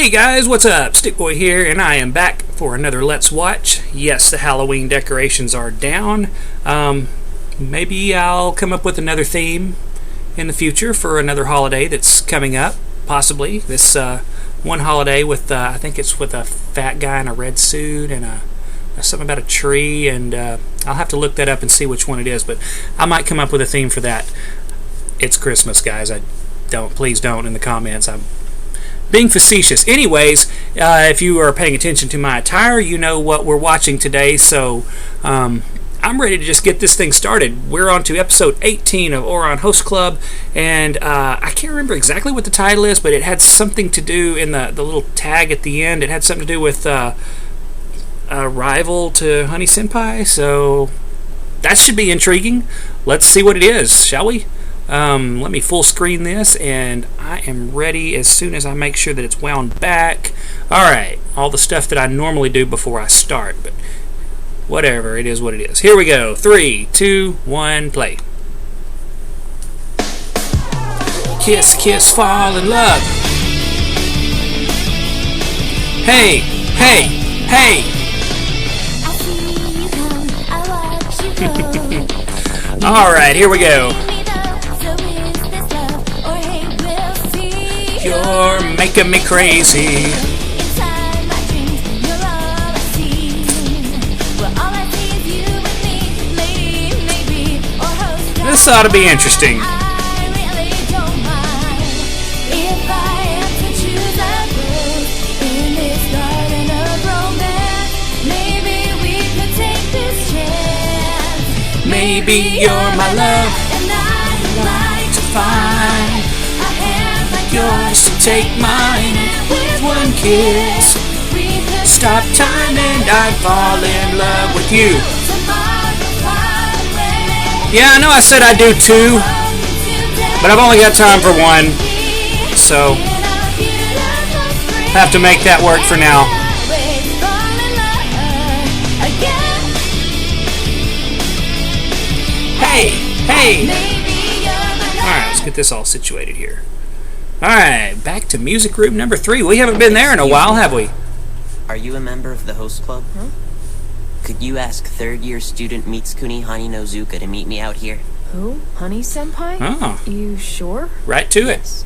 Hey guys, what's up? Stickboy here, and I am back for another Let's Watch. Yes, the Halloween decorations are down. Maybe I'll come up with another theme in the future for another holiday that's coming up, possibly. This one holiday with, I think it's with a fat guy in a red suit and something about a tree, and I'll have to look that up and see which one it is, but I might come up with a theme for that. It's Christmas, guys. Please don't in the comments. I'm being facetious. Anyways, if you are paying attention to my attire, you know what we're watching today, so I'm ready to just get this thing started. We're on to episode 18 of Ouran Host Club, and I can't remember exactly what the title is, but it had something to do in the little tag at the end. It had something to do with a rival to Honey Senpai, so that should be intriguing. Let's see what it is, shall we? Let me full screen this, and I am ready as soon as I make sure that it's wound back. Alright, all the stuff that I normally do before I start, but whatever, it is what it is. Here we go. 3, 2, 1, play. Kiss, kiss, fall in love. Hey, hey, hey. Alright, here we go. You're making me crazy. This ought to be interesting. Maybe you're my love, and I'd like to find yours to take mine with one kiss. Stop time and I'd fall in love with you. Yeah, I know I said I'd do 2, but I've only got time for 1, so have to make that work for now. Hey, hey. Alright, let's get this all situated here. Alright, back to music room number 3. We haven't been there in a while, have we? Are you a member of the host club? Huh? Could you ask third-year student Mitsukuni Haninozuka to meet me out here? Who? Honey Senpai? Oh. You sure? Right to it.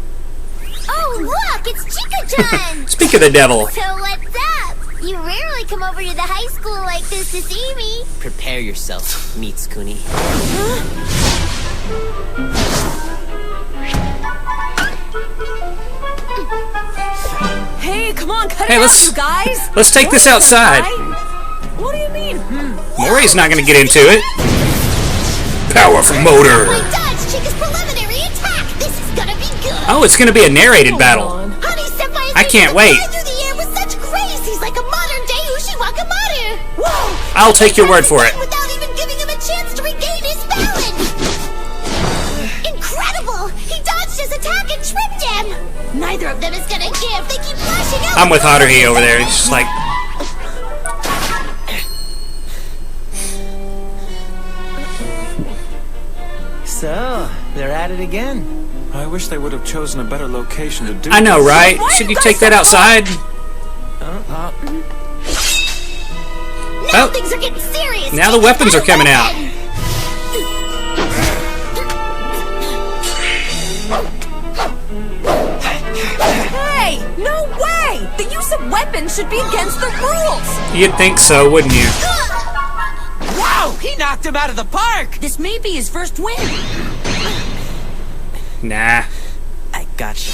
Oh, look! It's Chica-chan! Speak of the devil. So what's up? You rarely come over to the high school like this to see me. Prepare yourself, Mitsukuni. Hey, come on, cut it out, you guys! Let's take this outside. What do you mean? Mori's not going to get into it. Powerful motor. We dodged Chica's preliminary attack. This is gonna be good. Oh, it's going to be a narrated battle. Honey Senpai is I can't wait. through the air with such grace. He's like a modern-day Ushiwaka Maru. Whoa! I'll take your word for it. Without even giving him a chance to regain his balance. Incredible! He dodged his attack and tripped him. Neither of them is gonna give. They keep flashing out. I'm with Haruhi over there. It's just like... So, they're at it again. I wish they would have chosen a better location to do I know, this. right? Should you take that outside? Now things are getting serious. Now the weapons are coming out. Hey! No way! The use of weapons should be against the rules! You'd think so, wouldn't you? Wow! He knocked him out of the park! This may be his first win. Nah. I gotcha.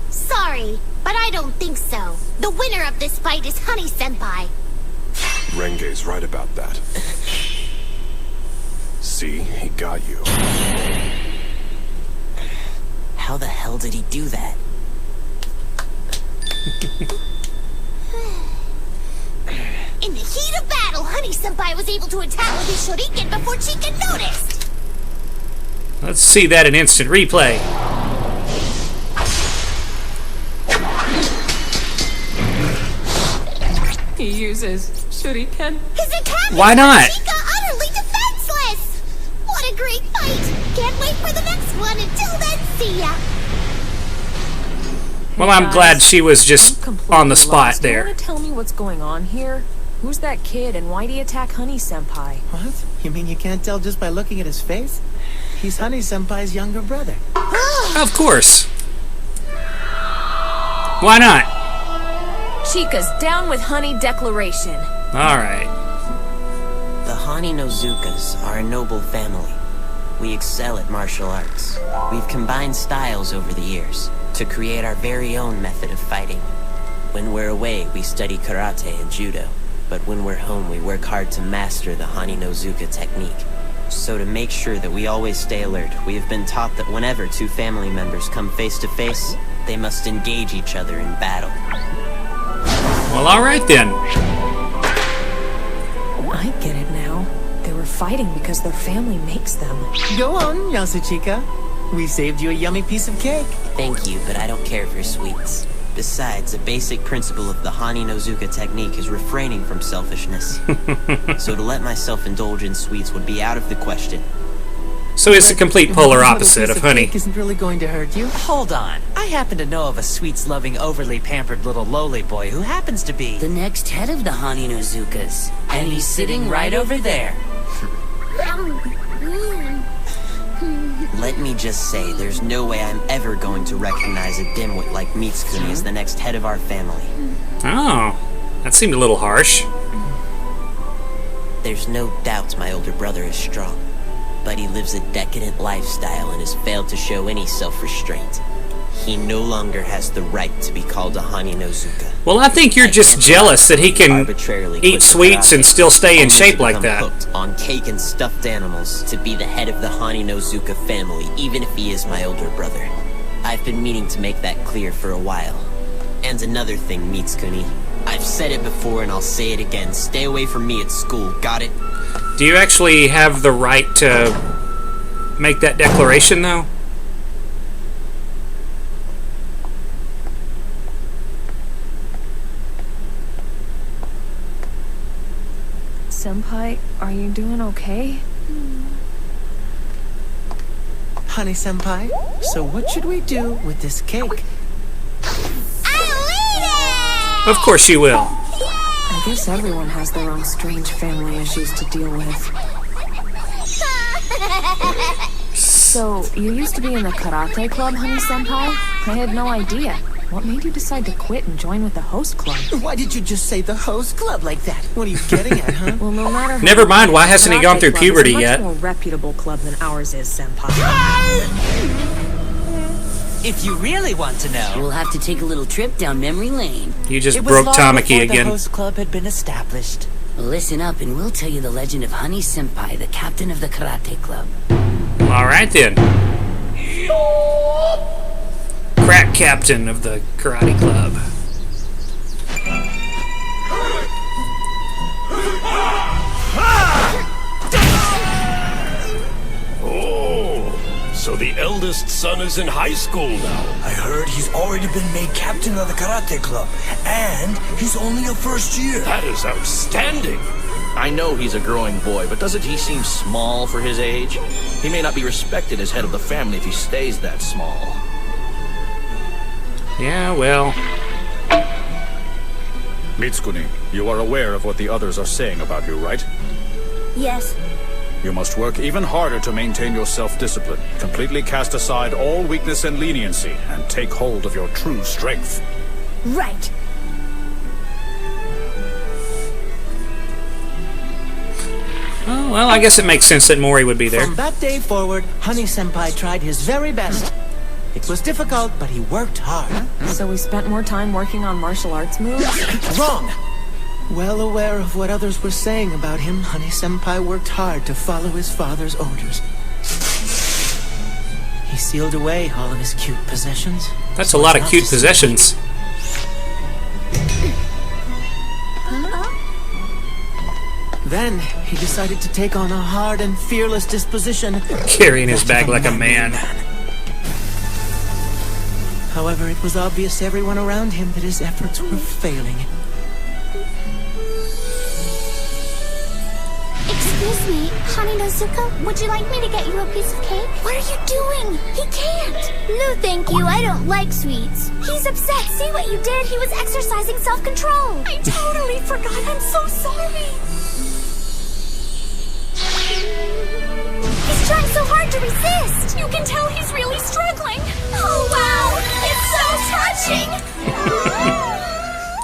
Sorry, but I don't think so. The winner of this fight is Honey Senpai. Renge's right about that. See, he got you. How the hell did he do that? In the heat of battle, Honey Senpai was able to attack with his shuriken before Chica noticed. Let's see that in instant replay. He uses shuriken. His attack Why not? Chica utterly defenseless. What a great fight! Can't wait for the next one. Until then, see ya. Well, I'm glad she was just on the spot Do there. you want to tell me what's going on here? Who's that kid and why'd he attack Honey Senpai? What? You mean you can't tell just by looking at his face? He's Honey Senpai's younger brother. Of course. Why not? Chica's down with Honey Declaration. Alright. The Honey Nozukas are a noble family. We excel at martial arts. We've combined styles over the years to create our very own method of fighting. When we're away, we study karate and judo. But when we're home, we work hard to master the Honey Nozuka technique. So to make sure that we always stay alert, we have been taught that whenever two family members come face to face, they must engage each other in battle. Well, alright then. I get it now. They were fighting because their family makes them. Go on, Yasuchika. We saved you a yummy piece of cake. Thank you, but I don't care for sweets. Besides, a basic principle of the Honey Nozuka technique is refraining from selfishness. So to let myself indulge in sweets would be out of the question. So it's the complete polar opposite of honey. Cake isn't really going to hurt you. Hold on. I happen to know of a sweets-loving, overly pampered little lowly boy who happens to be the next head of the Honey Nozukas. And he's sitting right over there. Let me just say, there's no way I'm ever going to recognize a dimwit like Mitsukuni as the next head of our family. Oh, that seemed a little harsh. There's no doubt my older brother is strong, but he lives a decadent lifestyle and has failed to show any self-restraint. He no longer has the right to be called a Honey Nozuka. Well, I think you're just jealous that he can eat sweets and still stay in shape like that. Hooked on cake and stuffed animals to be the head of the Honey Nozuka family, even if he is my older brother. I've been meaning to make that clear for a while. And another thing, Mitsukuni. I've said it before and I'll say it again. Stay away from me at school, got it? Do you actually have the right to make that declaration, though? Senpai, are you doing okay? Honey Senpai, so what should we do with this cake? I'll eat it! Of course you will. I guess everyone has their own strange family issues to deal with. So, you used to be in the karate club, Honey Senpai? I had no idea. What made you decide to quit and join with the host club? Why did you just say the host club like that? What are you getting at, huh? Well, no matter how Never mind, why hasn't he gone through puberty yet? It's a much more reputable club than ours is, Senpai. If you really want to know, We'll have to take a little trip down memory lane. You just it was broke long Tamaki before again. the host club had been established. Listen up and we'll tell you the legend of Honey Senpai, the captain of the karate club. Alright then. Crack captain of the karate club. Oh, so the eldest son is in high school now. I heard he's already been made captain of the karate club, and he's only a first year. That is outstanding. I know he's a growing boy, but doesn't he seem small for his age? He may not be respected as head of the family if he stays that small. Yeah, well. Mitsukuni, you are aware of what the others are saying about you, right? Yes. You must work even harder to maintain your self-discipline, completely cast aside all weakness and leniency, and take hold of your true strength. Right. Oh, well, I guess it makes sense that Mori would be there. From that day forward, Honey Senpai tried his very best. It was difficult, but he worked hard. So we spent more time working on martial arts moves? Wrong! Well aware of what others were saying about him, Honey Senpai worked hard to follow his father's orders. He sealed away all of his cute possessions. That's a lot of cute possessions. Then, he decided to take on a hard and fearless disposition. Carrying his bag like a man. However, it was obvious to everyone around him that his efforts were failing. Excuse Excuse me, Honey Nozuka, would you like me to get you a piece of cake? What are you doing? He can't. No, thank you. I don't like sweets. He's upset. See what you did? He was exercising self-control. I totally forgot. I'm so sorry. He's trying so hard to resist. You can tell he's really struggling. Oh, wow. It's so touching.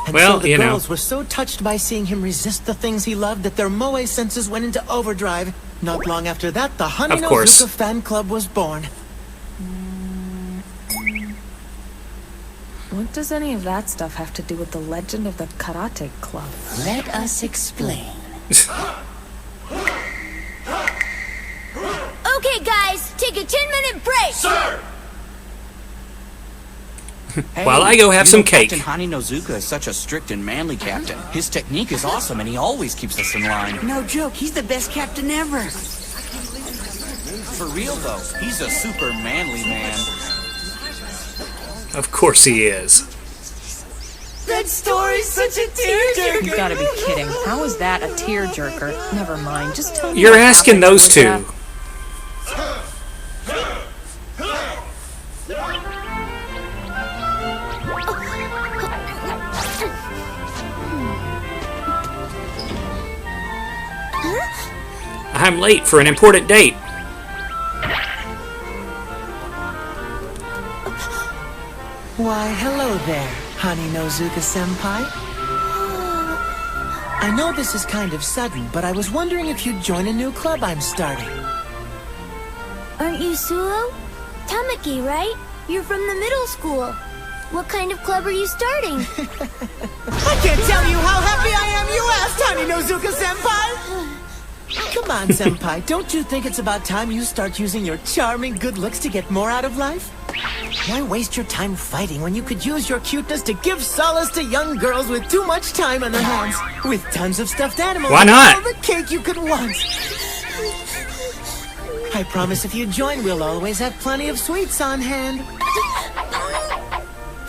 And Well, so the you know. girls were so touched by seeing him resist the things he loved that their moe senses went into overdrive. Not long after that, the Honey Of course. Nozuka fan club was born. What does any of that stuff have to do with the legend of the karate club? Let us explain. Okay, guys, take a 10-minute break. Sir! While I go have some cake. Captain Honey Nozuka is such a strict and manly captain. His technique is awesome, and he always keeps us in line. No joke, he's the best captain ever. For real, though, he's a super manly man. Of course he is. That story's such a tearjerker. You gotta be kidding. How is that a tearjerker? Never mind, just tell me. You're what asking happened those with two. that. I'm late for an important date. Why, hello there, Honey Nozuka Senpai. I know this is kind of sudden, but I was wondering if you'd join a new club I'm starting. Aren't you Suo? Tamaki, right? You're from the middle school. What kind of club are you starting? I can't tell you how happy I am you asked, Honey Nozuka Senpai! Come on, Senpai, don't you think it's about time you start using your charming good looks to get more out of life? Why waste your time fighting when you could use your cuteness to give solace to young girls with too much time on their hands? With tons of stuffed animals. Why not? And all the cake you could want. I promise if you join, we'll always have plenty of sweets on hand.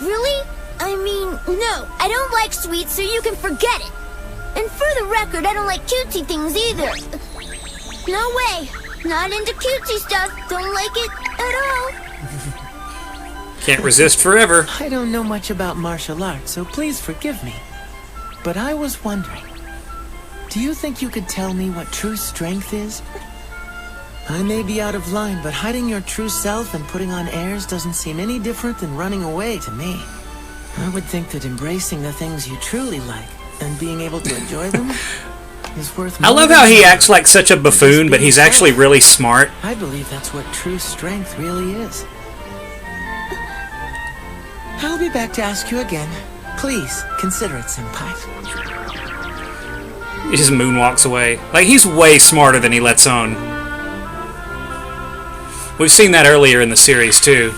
Really? I mean, no, I don't like sweets, so you can forget it. And for the record, I don't like cutesy things either. No way. Not into cutesy stuff. Don't like it at all. Can't resist forever. I don't know much about martial arts, so please forgive me. But I was wondering, do you think you could tell me what true strength is? I may be out of line, but hiding your true self and putting on airs doesn't seem any different than running away to me. I would think that embracing the things you truly like and being able to enjoy them is worth more. I love how he acts like such a buffoon, but he's actually really smart. I believe that's what true strength really is. I'll be back to ask you again. Please, consider it, Senpai. He just moonwalks away. Like, he's way smarter than he lets on. We've seen that earlier in the series, too.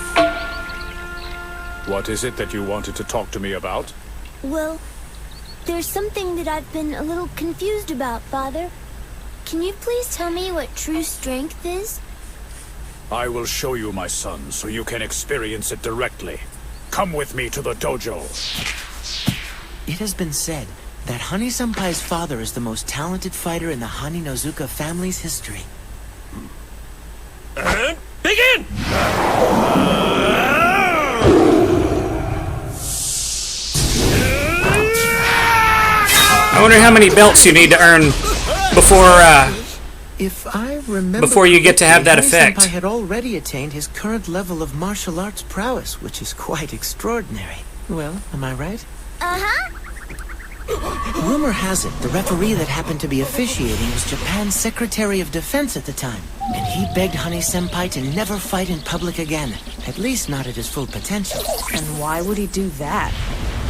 What is it that you wanted to talk to me about? Well, there's something that I've been a little confused about, Father. Can you please tell me what true strength is? I will show you, my son, so you can experience it directly. Come with me to the dojo. It has been said that Honey Senpai's father is the most talented fighter in the Honey Nozuka family's history. And begin! I wonder how many belts you need to earn before, If I remember before you get to have that correctly, effect. Honey Senpai had already attained his current level of martial arts prowess, which is quite extraordinary. Well, am I right? Uh-huh. Rumor has it the referee that happened to be officiating was Japan's Secretary of Defense at the time, and he begged Honey Senpai to never fight in public again, at least not at his full potential. And why would he do that?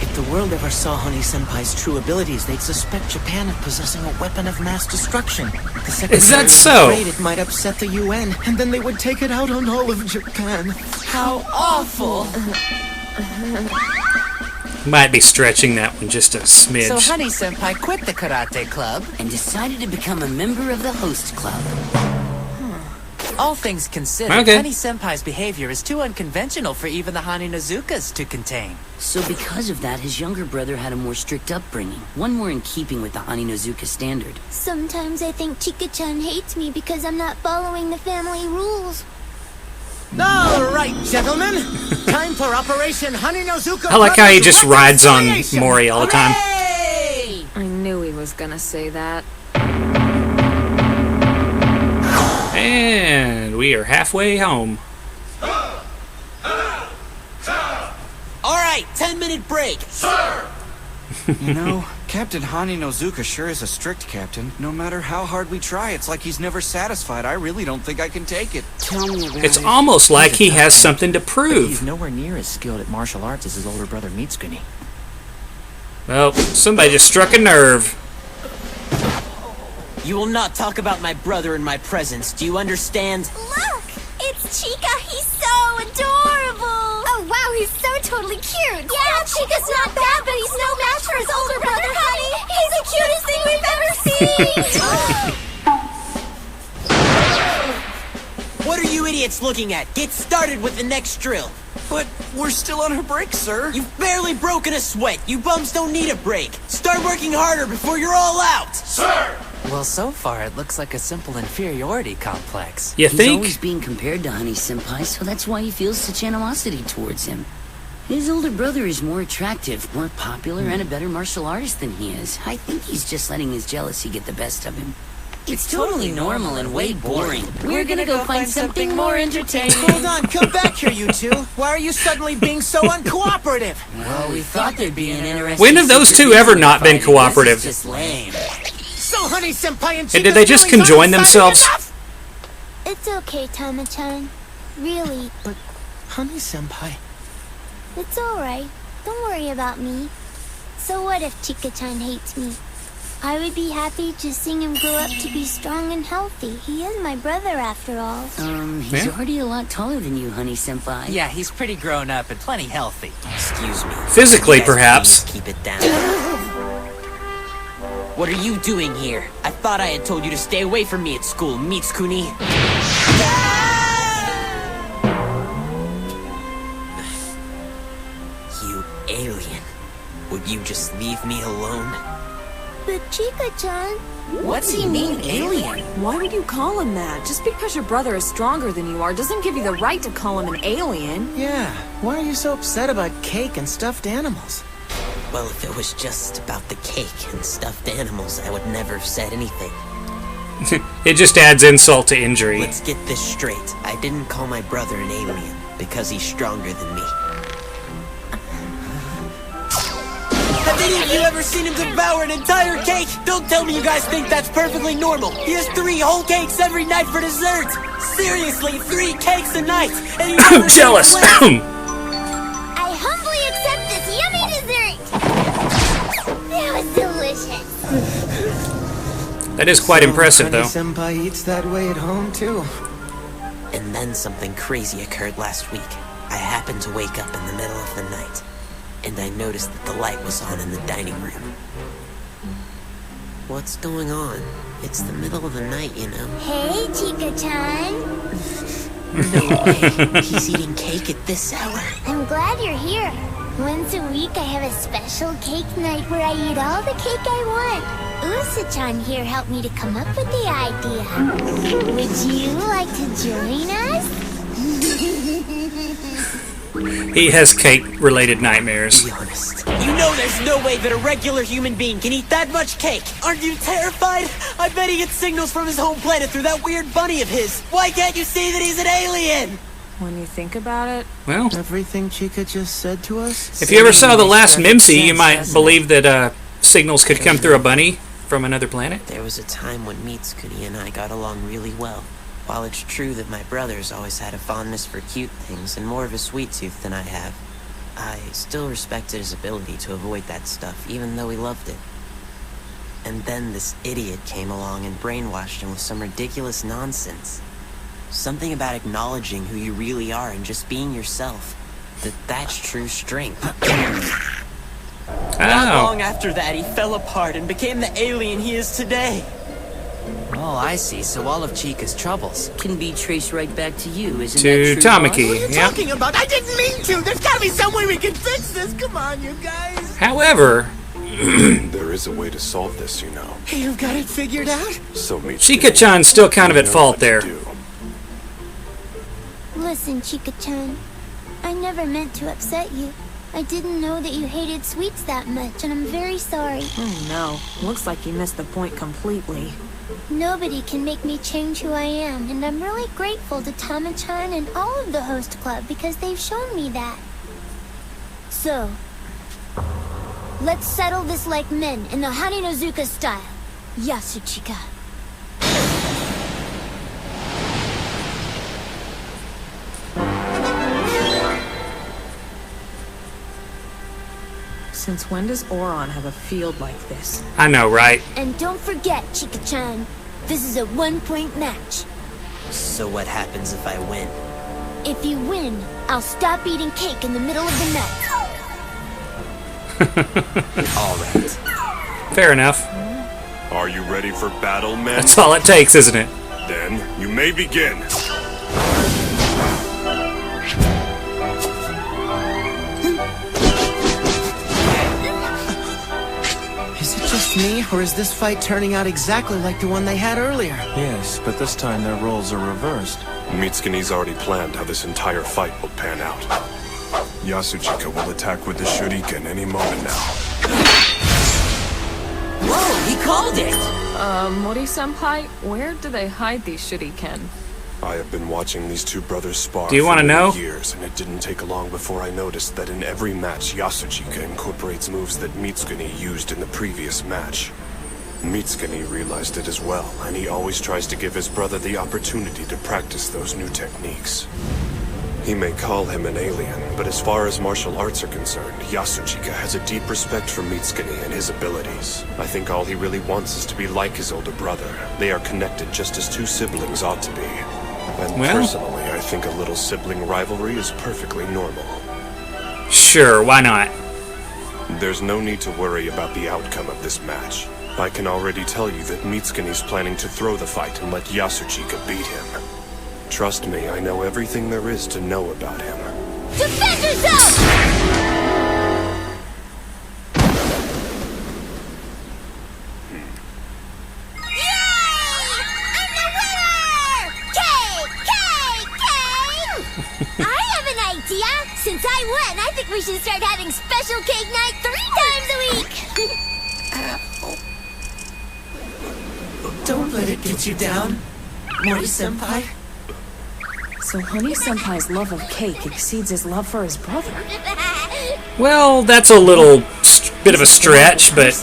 If the world ever saw Honey Senpai's true abilities, they'd suspect Japan of possessing a weapon of mass destruction. The Secretary Is that was so? afraid it might upset the UN, and then they would take it out on all of Japan. How awful! Might be stretching that one just a smidge. So Honey Senpai quit the karate club And decided to become a member of the host club. All things considered, Okay. Honey Senpai's behavior is too unconventional for even the Haninozukas to contain. So because of that, his younger brother had a more strict upbringing, one more in keeping with the Haninozuka standard. Sometimes I think Chika-chan hates me because I'm not following the family rules. All right, gentlemen. Time for Operation Haninozuka. I like how he just rides on Mori all the time. I knew he was gonna say that. And we are halfway home. Alright, 10-minute break. Sir! You know, Captain Haninozuka sure is a strict captain. No matter how hard we try, it's like he's never satisfied. I really don't think I can take it. Tell me about It's it. almost like he has something to He's prove. nowhere near as skilled at martial arts as his older brother Mitsukuni. Well, somebody just struck a nerve. You will not talk about my brother in my presence. Do you understand? Look! It's Chika! He's so adorable! Oh wow, he's so totally cute! Yeah, Chika's not bad, but he's no match for his older brother, honey! He's the cutest thing we've ever seen! What are you idiots looking at? Get started with the next drill. But we're still on her break, sir. You've barely broken a sweat. You bums don't need a break. Start working harder before you're all out. Sir! Well, so far it looks like a simple inferiority complex. You He's think? always being compared to Honey Senpai, so that's why he feels such animosity towards him. His older brother is more attractive, more popular, and a better martial artist than he is. I think he's just letting his jealousy get the best of him. It's totally normal and way boring. We're gonna go find something more entertaining. Hold on, come back here, you two. Why are you suddenly being so uncooperative? Well, we thought there'd be an interesting... When have those two ever not been cooperative? Just lame. So, Honey Senpai and And did they just conjoin themselves? It's okay, Tama-chan. Really. But, Honey Senpai... It's alright. Don't worry about me. So what if Chika-chan hates me? I would be happy to seeing him grow up to be strong and healthy. He is my brother after all. He's already a lot taller than you, Honey Senpai. Yeah, he's pretty grown up and plenty healthy. Excuse me. Physically, You guys perhaps. please keep it down. What are you doing here? I thought I had told you to stay away from me at school, Mitsukuni. You alien. Would you just leave me alone? But Chika-chan... What's he mean, alien? Why would you call him that? Just because your brother is stronger than you are doesn't give you the right to call him an alien. Yeah, why are you so upset about cake and stuffed animals? Well, if it was just about the cake and stuffed animals, I would never have said anything. It just adds insult to injury. Let's get this straight. I didn't call my brother an alien because he's stronger than me. Have any of you ever seen him devour an entire cake? Don't tell me you guys think that's perfectly normal. He has 3 whole cakes every night for dessert. Seriously, 3 cakes a night. And I'm jealous. I humbly accept this yummy dessert! That was delicious. That is quite impressive, though. Honey Senpai eats that way at home, too. And then something crazy occurred last week. I happened to wake up in the middle of the night, and I noticed that the light was on in the dining room. What's going on? It's the middle of the night, you know. Hey, Chika-chan. No way. He's eating cake at this hour. I'm glad you're here. Once a week I have a special cake night where I eat all the cake I want. Usa-chan here helped me to come up with the idea. Would you like to join us? He has cake-related nightmares. Be honest. You know there's no way that a regular human being can eat that much cake. Aren't you terrified? I bet he gets signals from his home planet through that weird bunny of his. Why can't you see that he's an alien? When you think about it, Well, Everything Chica just said to us? if you ever saw the last Mimsy, you might believe that signals could come through a bunny from another planet. There was a time when Mitsukuni and I got along really well. While it's true that my brother's always had a fondness for cute things and more of a sweet tooth than I have, I still respected his ability to avoid that stuff, even though he loved it. And then this idiot came along and brainwashed him with some ridiculous nonsense. Something about acknowledging who you really are and just being yourself. That's true strength. Not long after that, he fell apart and became the alien he is today. Oh, I see. So all of Chica's troubles Can be traced right back to you, isn't To that true, Tamaki. boss? What are you Yep. talking about? I didn't mean to. There's gotta be some way we can fix this. Come on, you guys. However, There is a way to solve this, you know. You've got it figured out? So Mitsuki, Chica-chan's still kind of you at know fault what to there. do. Listen, Chica-chan. I never meant to upset you. I didn't know that you hated sweets that much, and I'm very sorry. Oh no, looks like you missed the point completely. Nobody can make me change who I am, and I'm really grateful to Tama-chan and all of the host club because they've shown me that. So, let's settle this like men in the Honey style. Yasuchika. Since when does Ouran have a field like this? I know, right? And don't forget, Chica-chan, this is a one-point match. So what happens if I win? If you win, I'll stop eating cake in the middle of the night. Alright. Fair enough. Are you ready for battle, men? That's all it takes, isn't it? Then you may begin. Is it just me, or is this fight turning out exactly like the one they had earlier? Yes, but this time their roles are reversed. Mitsuki's already planned how this entire fight will pan out. Yasuchika will attack with the shuriken any moment now. Whoa, he called it! Mori Senpai, where do they hide these shuriken? I have been watching these two brothers spar Do you for wanna many know? years, and it didn't take long before I noticed that in every match, Yasuchika incorporates moves that Mitsuki used in the previous match. Mitsuki realized it as well, and he always tries to give his brother the opportunity to practice those new techniques. He may call him an alien, but as far as martial arts are concerned, Yasuchika has a deep respect for Mitsuki and his abilities. I think all he really wants is to be like his older brother. They are connected just as two siblings ought to be. And Well? personally, I think a little sibling rivalry is perfectly normal. Sure, why not? There's no need to worry about the outcome of this match. I can already tell you that Mitsuki's planning to throw the fight and let Yasuchika beat him. Trust me, I know everything there is to know about him. Defend yourself! I have an idea! Since I won, I think we should start having special cake night 3 times a week! Don't let it get you down, Mori Senpai. So Honey Senpai's love of cake exceeds his love for his brother. Well, that's a little bit of a stretch, but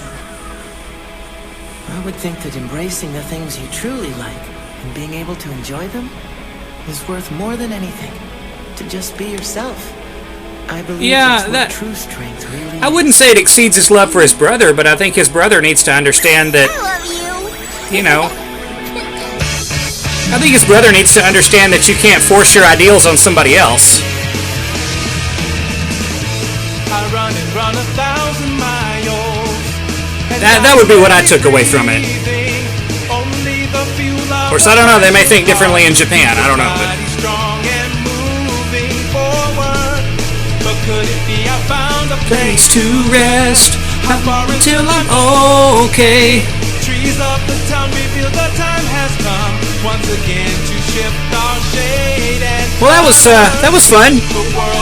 I would think that embracing the things you truly like and being able to enjoy them is worth more than anything. To just be yourself. I believe yeah, that's what true strength really I wouldn't say it exceeds his love for his brother, but I think his brother needs to understand that, you know, I think his brother needs to understand that you can't force your ideals on somebody else. That would be what I took away from it. Of course, I don't know, they may think differently in Japan, I don't know. But place to rest until I'm okay. Trees of the town reveal the time has come once again to shift our shade and Well, that was fun.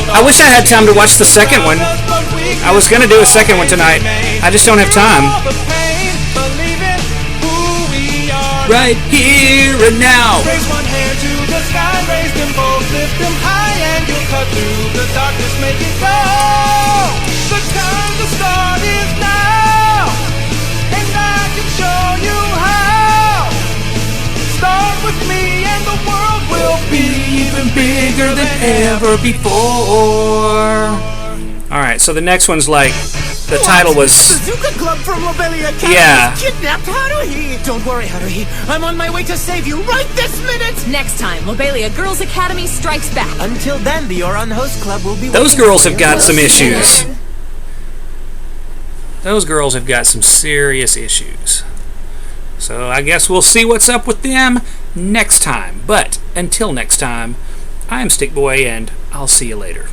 I wish I had time to watch the second one. I was gonna do a second one tonight. I just don't have time. Right here and now. Raise one hand to the sky, raise them both, lift them high, and you'll cut through the darkness, make it go. The time to start is now, and I can show you how. Start with me, and the world will be even bigger than ever before. Alright, so the next one's like, the title was... Bazooka Club from Lobelia Academy Yeah. is kidnapped Haruhi! Don't worry, Haruhi. I'm on my way to save you right this minute! Next time, Lobelia Girls Academy strikes back. Until then, the Ouran Host Club will be Those waiting girls for have you. got some issues. Those girls have got some serious issues. So I guess we'll see what's up with them next time. But until next time, I'm Stickboy, and I'll see you later.